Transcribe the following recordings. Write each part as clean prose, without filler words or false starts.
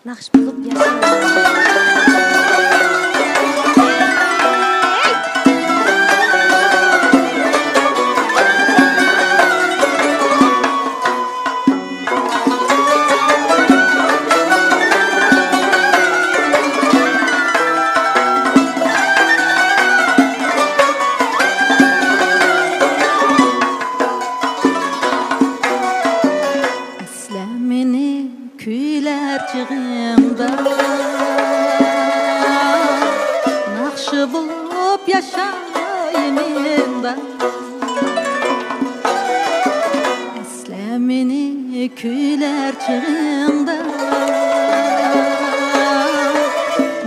Nakş bulup yaşayalım. Eslemini küyler çığımda nakşı bulup yaşayayım da. Eslemini küyler çığımda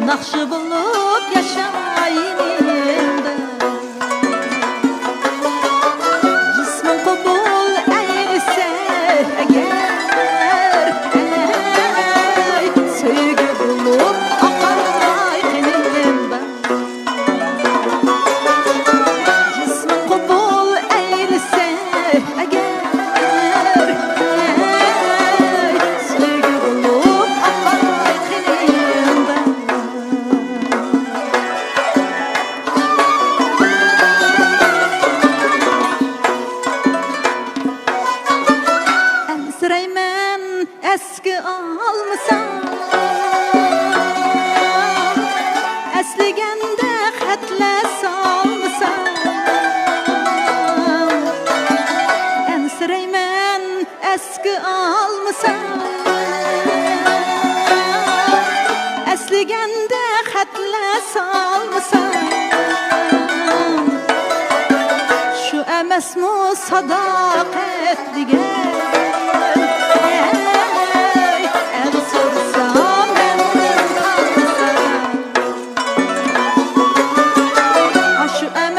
nakşı bulup yaşayayım da. Cismin kabul eylese eğer sevgi bulup akay tenimden. Cismin kabul eylese eğer sevgi bulup akay tenimden. Ensireymen eski almısam, esligende xetle salmısam. Ensireymen eski almısam, esligende xetle salmısam. Şu emesmu sadakat digen.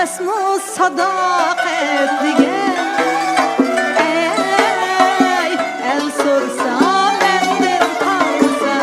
Esmu sadakat digen ey el sorsam benden kalsa.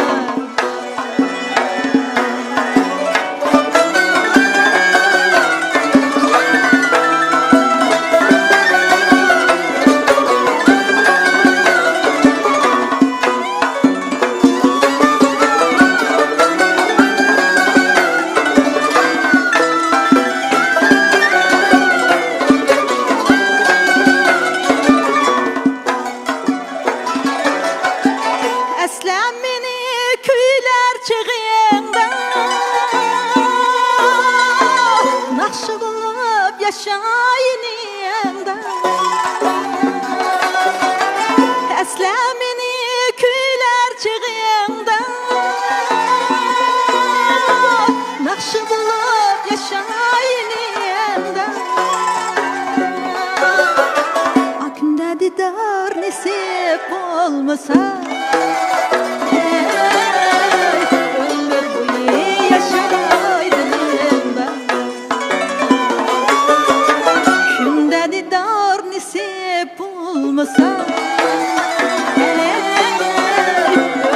Eslemini küyler çığımda nakşı bulup yaşayayım da. Eslemini küyler çığımda nakşı bulup yaşayayım da. Akında didar nasip olmasa ömür boyu yaşayaydım ben. Şunda didar nasip olmasa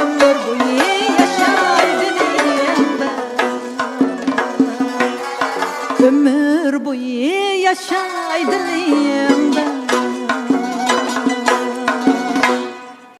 ömür boyu yaşayaydım ben. Ömür boyu yaşayaydım.